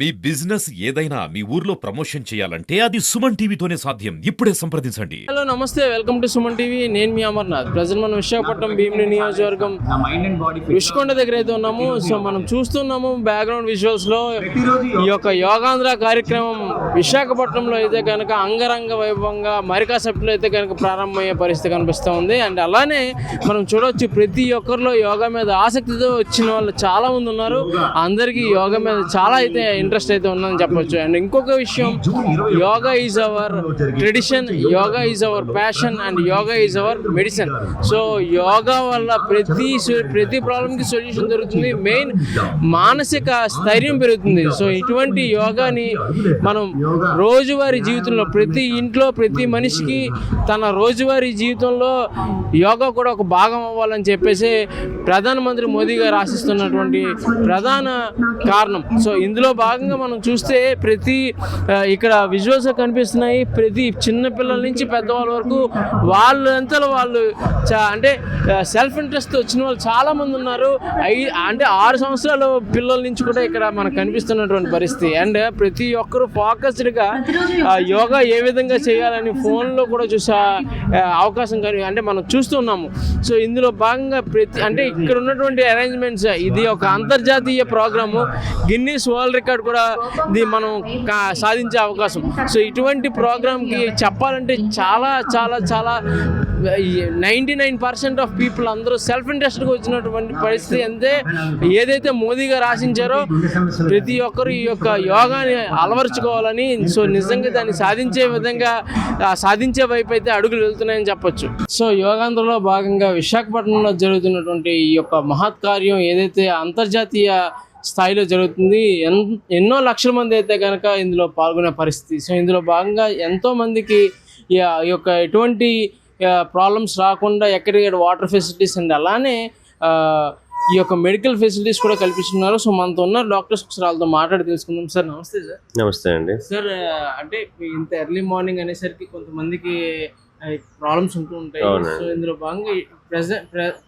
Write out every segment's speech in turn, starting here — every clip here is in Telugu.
మీ బిజినెస్ ఏదైనా మీ ఊర్లో ప్రమోషన్ చేయాలంటే అది సుమన్ టీవీతోనే సాధ్యం. ఇప్పుడే సంప్రదించండి. హలో నమస్తే, వెల్కమ్ టు సుమన్ టీవీ. నేను మీ అమర్నాథ్. ప్రజెంట్ మనం విశాఖపట్నం భీమిని నియోజకవర్గం రుషికొండ దగ్గర అయితే ఉన్నాము. సో మనం చూస్తున్నాము బ్యాక్గ్రౌండ్ విజువల్స్ లో ఈ యొక్క యోగాంధ్ర కార్యక్రమం విశాఖపట్నంలో అయితే కనుక అంగరంగ వైభవంగా మరికా సెప్టెంబర్లో అయితే కనుక ప్రారంభమయ్యే పరిస్థితి కనిపిస్తూ ఉంది. అండ్ అలానే మనం చూడవచ్చు ప్రతి ఒక్కరిలో యోగా మీద ఆసక్తితో వచ్చిన వాళ్ళు చాలా మంది ఉన్నారు. అందరికీ యోగా మీద చాలా అయితే ఇంట్రెస్ట్ అయితే ఉందని చెప్పొచ్చు. అండ్ ఇంకొక విషయం, yoga is our tradition, yoga is our passion and yoga is our medicine. So yoga వల్ల ప్రతి ప్రాబ్లంకి సొల్యూషన్ దొరుకుతుంది. మెయిన్ మానసిక స్థైర్యం పెరుగుతుంది. సో ఇటువంటి యోగాని మనం రోజువారీ జీవితంలో ప్రతి ఇంట్లో ప్రతి మనిషికి తన రోజువారీ జీవితంలో యోగా కూడా ఒక భాగం అవ్వాలని చెప్పేసి ప్రధానమంత్రి మోదీ గారు ఆశిస్తున్నటువంటి ప్రధాన కారణం. సో ఇందులో భాగంగా మనం చూస్తే ఇక్కడ విజువల్స్ కనిపిస్తున్నాయి. ప్రతి చిన్న పిల్లల నుంచి పెద్దవాళ్ళ వరకు వాళ్ళంతలో వాళ్ళు అంటే సెల్ఫ్ ఇంట్రెస్ట్ వచ్చిన వాళ్ళు చాలా మంది ఉన్నారు. 6 సంవత్సరాల పిల్లల నుంచి కూడా ఇక్కడ మనకు కనిపిస్తున్నటువంటి పరిస్థితి. అండ్ ప్రతి ఒక్కరు ఫోకస్డ్గా యోగా ఏ విధంగా చేయాలని ఫోన్లో కూడా చూసే అవకాశం అంటే మనం చూస్తున్నాము. సో ఇందులో భాగంగా ఇక్కడ ఉన్నటువంటి అరేంజ్మెంట్స్, ఇది ఒక అంతర్జాతీయ ప్రోగ్రాము, గిన్నీస్ వరల్డ్ రికార్డ్ కూడా మనం సాధించే అవకాశం. సో ఇటువంటి ప్రోగ్రామ్కి చెప్పాలంటే చాలా చాలా చాలా 99% ఆఫ్ పీపుల్ అందరూ సెల్ఫ్ ఇంట్రెస్ట్గా వచ్చినటువంటి పరిస్థితి. అంతే ఏదైతే మోదీ గారు ఆశించారో ప్రతి ఒక్కరు ఈ యొక్క యోగాని అలవరుచుకోవాలని, సో నిజంగా దాన్ని సాధించే వైపు అయితే అడుగులు వెళ్తున్నాయని చెప్పొచ్చు. సో యోగాంధ్రలో భాగంగా విశాఖపట్నంలో జరుగుతున్నటువంటి ఈ యొక్క మహత్ కార్యం ఏదైతే అంతర్జాతీయ స్థాయిలో జరుగుతుంది, ఎన్నో లక్షల మంది అయితే కనుక ఇందులో పాల్గొనే పరిస్థితి. సో ఇందులో భాగంగా ఎంతోమందికి ఈ యొక్క ఎటువంటి ప్రాబ్లమ్స్ రాకుండా ఎక్కడిక్కడ వాటర్ ఫెసిలిటీస్ అండ్ అలానే ఈ యొక్క మెడికల్ ఫెసిలిటీస్ కూడా కల్పిస్తున్నారు. సో మనతో ఉన్న డాక్టర్స్ ఒకసారి వాళ్ళతో మాట్లాడి తెలుసుకుందాం. సార్ నమస్తే. సార్ నమస్తే అండి. సార్ అంటే ఇంత ఎర్లీ మార్నింగ్ అనేసరికి కొంతమందికి ప్రాబ్లమ్స్ ఉంటూ ఉంటాయి. సో ఇందులో భాగంగా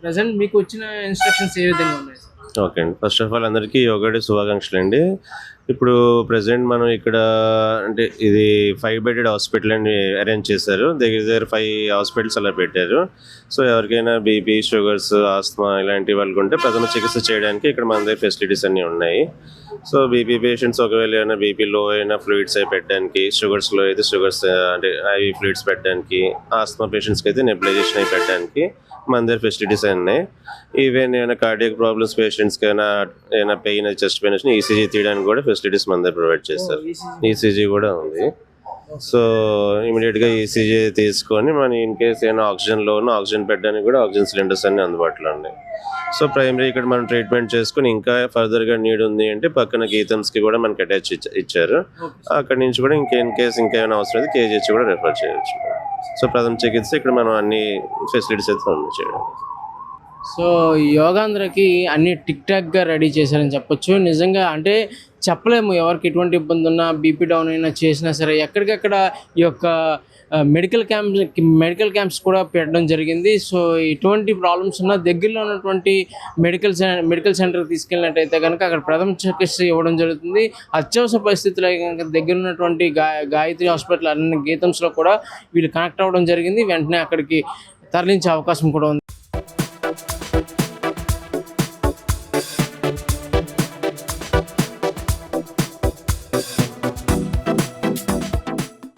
ప్రెసెంట్ మీకు వచ్చిన ఇన్స్ట్రక్షన్స్ ఏ విధంగా ఉన్నాయి? ఓకే అండి, ఫస్ట్ ఆఫ్ ఆల్ అందరికీ యోగా డే శుభాకాంక్షలు అండి. ఇప్పుడు ప్రజెంట్ మనం ఇక్కడ అంటే ఇది 5-bedded హాస్పిటల్ అని అరేంజ్ చేశారు. దగ్గర 5 హాస్పిటల్స్ అలా పెట్టారు. సో ఎవరికైనా బీపీ, షుగర్స్, ఆస్తమా ఇలాంటి వాళ్ళకి ఉంటే ప్రథమ చికిత్స చేయడానికి ఇక్కడ మన దగ్గర ఫెసిలిటీస్ అన్నీ ఉన్నాయి. సో బీపీ పేషెంట్స్ ఒకవేళ ఏమైనా బీపీ లో అయినా ఫ్లూయిడ్స్ అవి పెట్టడానికి, షుగర్స్లో అయితే షుగర్స్ అంటే ఐవి ఫ్లూయిడ్స్ పెట్టడానికి, ఆస్తమా పేషెంట్స్కి అయితే నెబులైజేషన్ అవి పెట్టడానికి మన దగ్గర ఫెసిలిటీస్ ఉన్నాయి. ఈవెన్ ఏమైనా కార్డియాక్ ప్రాబ్లమ్స్ పేషెంట్స్కి ఏమైనా పెయిన్, చెస్ట్ పెయిన్ వచ్చినా ఈసీజీ తీయడానికి కూడా ఫెసిలిటీస్ మన దగ్గర ప్రొవైడ్ చేస్తారు. ఈసీజీ కూడా ఉంది. సో ఇమీడియట్గా ఈసీజీ తీసుకొని మన ఇన్ కేస్ ఏమైనా ఆక్సిజన్ పెట్టడానికి కూడా ఆక్సిజన్ సిలిండర్స్ అన్ని అందుబాటులో ఉన్నాయి. సో ప్రైమరీ ఇక్కడ మనం ట్రీట్మెంట్ చేసుకుని ఇంకా ఫర్దర్గా నీడ్ ఉంది అంటే పక్కన గీతమ్స్కి కూడా మనకి అటాచ్ ఇచ్చారు. అక్కడి నుంచి కూడా ఇంకేమైనా అవసరం అయితే కేజీహెచ్ కూడా రెఫర్ చేయొచ్చు. సో ప్రథమ చికిత్స ఇక్కడ మనం అన్ని ఫెసిలిటీస్ అయితే ఉంది చేయడం. సో యోగాంధ్రకి అన్ని టిక్ టాక్గా రెడీ చేశారని చెప్పొచ్చు. నిజంగా అంటే చెప్పలేము, ఎవరికి ఎటువంటి ఇబ్బంది ఉన్నా, బీపీ డౌన్ అయినా చేసినా సరే ఎక్కడికక్కడ ఈ యొక్క మెడికల్ క్యాంప్స్ కూడా పెట్టడం జరిగింది. సో ఇటువంటి ప్రాబ్లమ్స్ ఉన్న దగ్గరలో ఉన్నటువంటి మెడికల్ సెంటర్కి తీసుకెళ్ళినట్టయితే కనుక అక్కడ ప్రథమ చికిత్స ఇవ్వడం జరుగుతుంది. అత్యవసర పరిస్థితుల్లో కనుక దగ్గర ఉన్నటువంటి గాయత్రి హాస్పిటల్ అన్ని గీతంస్లో కూడా వీళ్ళు కనెక్ట్ అవ్వడం జరిగింది. వెంటనే అక్కడికి తరలించే అవకాశం కూడా ఉంది.